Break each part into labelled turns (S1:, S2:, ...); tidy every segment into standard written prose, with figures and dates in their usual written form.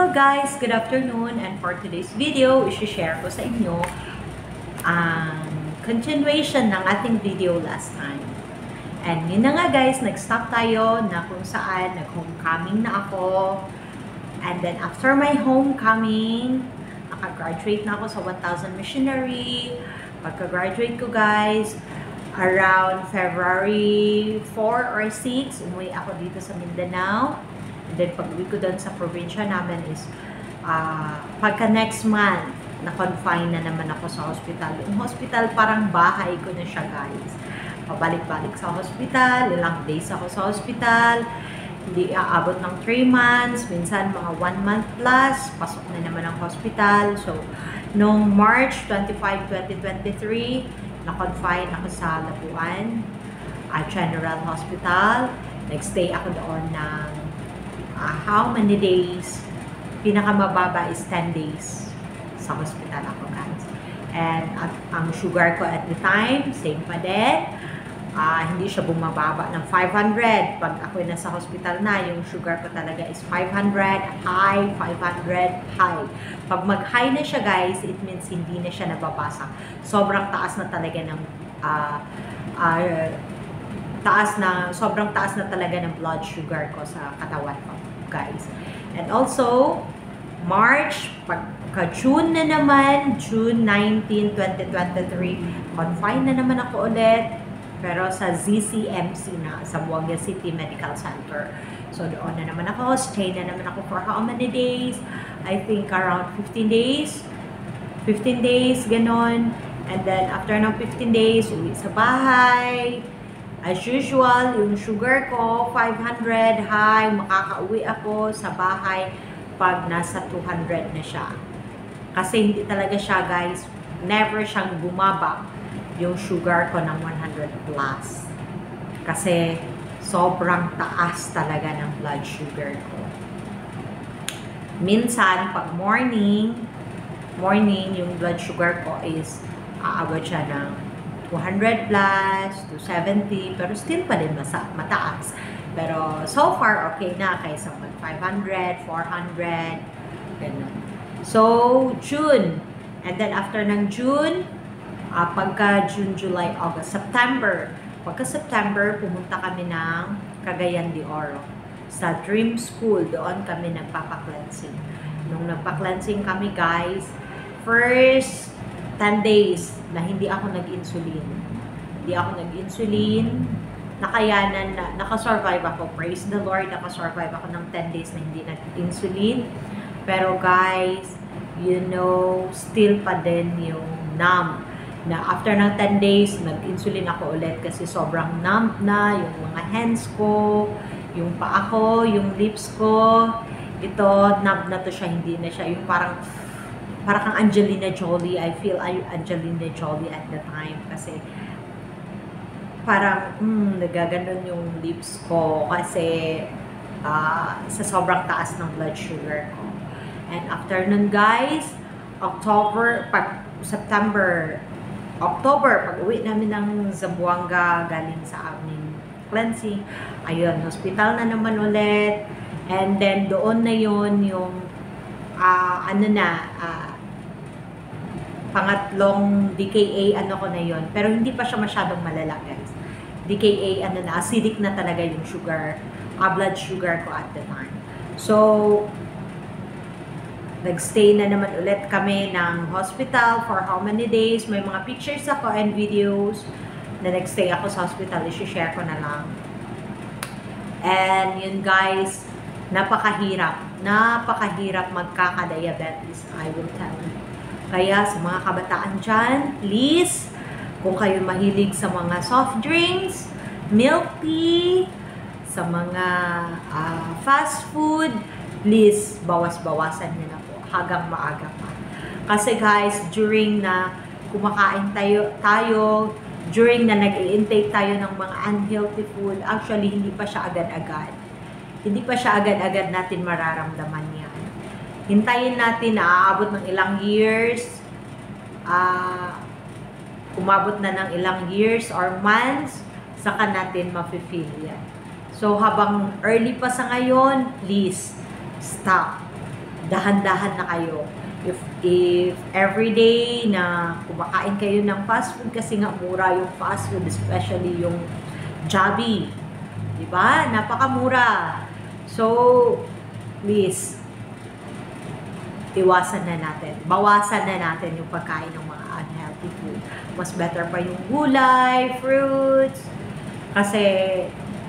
S1: Hello guys! Good afternoon, and for today's video, i-share ko sa inyo ang continuation ng ating video last time. And yun na nga guys, nag-stop tayo na kung saan nag-homecoming na ako. And then after my homecoming, nakagraduate na ako sa 1,000 Missionary. Pagka-graduate ko guys, around February 4 or 6, umuwi ako dito sa Mindanao. And then pag-uwi ko doon sa probinsya namin is pagka next month, na-confine na naman ako sa hospital. Yung hospital parang bahay ko na siya guys. Pabalik-balik sa hospital, ilang days ako sa hospital. Hindi aabot ng 3 months, minsan mga 1 month plus, pasok na naman ang hospital. So, noong March 25, 2023, na-confine ako sa Labuan General Hospital. Nag-stay ako doon ng how many days? Pinakamababa is 10 days sa hospital ako guys. And ang sugar ko at the time, same pa din. Hindi siya bumababa ng 500. Pag ako nasa hospital na, yung sugar ko talaga is 500, high, 500, high. Pag mag-high na siya guys, it means hindi na siya nababasa. Sobrang taas na talaga ng sobrang taas na talaga ng blood sugar ko sa katawan ko guys. And also, March, pagka-June na naman, June 19, 2023, confine na naman ako ulit. Pero sa ZCMC na, sa Buanga City Medical Center. So, doon na naman ako. Stay na naman ako for how many days? I think around 15 days. 15 days, ganon. And then, after ng 15 days, uwi sa bahay. As usual, yung sugar ko, 500 high. Makakauwi ako sa bahay pag nasa 200 na siya. Kasi hindi talaga siya, guys, never siyang bumaba yung sugar ko ng 100 plus. Kasi sobrang taas talaga ng blood sugar ko. Minsan, pag morning, yung blood sugar ko is aabot siya ng 200 plus, 270, pero still pa din mataas. Pero so far, okay na kaysa mag 500, 400, ganun. So, June. And then after ng June, pagka June, July, August, September. Pagka September, pumunta kami ng Cagayan de Oro. Sa Dream School, doon kami nagpapa-cleansing. Nung nagpa-cleansing kami guys, first 10 days na hindi ako nag-insulin. Hindi ako nag-insulin. Nakayanan na, nakasurvive ako. Praise the Lord, nakasurvive ako ng 10 days na hindi nag-insulin. Pero guys, you know, still pa din yung numb. Na after ng 10 days, nag-insulin ako ulit kasi sobrang numb na yung mga hands ko, yung paa ko, yung lips ko. Ito, numb na to siya, hindi na siya. Yung parang kang Angelina Jolie. I feel Angelina Jolie at the time kasi parang nagaganon yung lips ko kasi sa sobrang taas ng blood sugar ko. And after nun guys, October, pag uwi namin ng Zamboanga galing sa aming cleansing, ayun, hospital na naman ulit. And then doon na yun yung pangatlong DKA ko na yon, pero hindi pa siya masyadong malala guys. DKA acidic na talaga yung sugar, blood sugar ko at the time. So nagstay na naman ulit kami ng hospital for how many days. May mga pictures ako and videos na nagstay ako sa hospital, i-share ko na lang. And yun guys, napakahirap magkaka-diabetes, I will tell you. Kaya sa mga kabataan dyan, please, kung kayo mahilig sa mga soft drinks, milk tea, sa mga fast food, please, bawas-bawasan nyo na po hanggang maaga pa. Kasi guys, during na kumakain tayo, during na nag-i-intake tayo ng mga unhealthy food, actually, hindi pa siya agad-agad. Hindi pa siya agad-agad natin mararamdaman yan. Hintayin natin na aabot ng ilang years, umabot na ng ilang years or months, saka natin ma-feel yan. So, habang early pa sa ngayon, please, stop. dahan-dahan na kayo. If every day na kumakain kayo ng fast food, kasi nga mura yung fast food, especially yung Jollibee, di ba? Napakamura. So, please, iwasan na natin. Bawasan na natin yung pagkain ng mga unhealthy food. Mas better pa yung gulay, fruits, kasi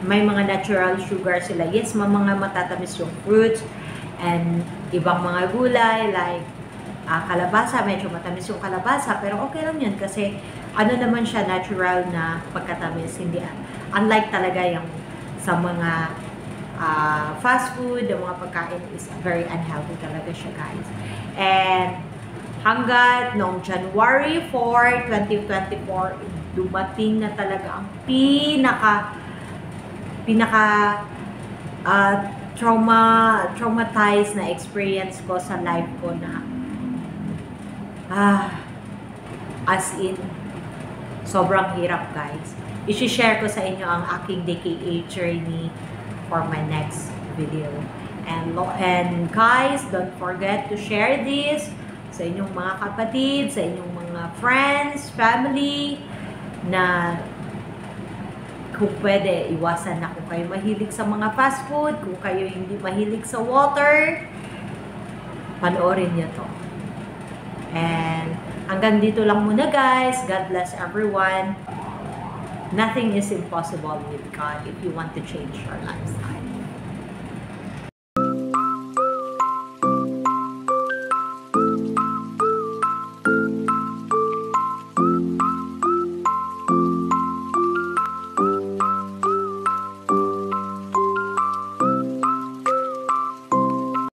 S1: may mga natural sugar sila. Yes, mga matatamis yung fruits and ibang mga gulay like kalabasa, medyo matamis yung kalabasa, pero okay lang yun kasi ano naman siya, natural na pagkatamis, hindi unlike talaga yung sa mga fast food, yung mga pagkain is very unhealthy talaga siya, guys. And hanggat noong January 4, 2024, dumating na talaga ang traumatized na experience ko sa life ko na as in sobrang hirap, guys. I-share ko sa inyo ang aking DKA journey for my next video. And guys, don't forget to share this sa inyong mga kapatid, sa inyong mga friends, family, na kung pwede, iwasan na kung kayo mahilig sa mga fast food, kung kayo hindi mahilig sa water, panoorin nyo to. And hanggang dito lang muna, guys. God bless everyone. Nothing is impossible with God if you want to change your lifestyle.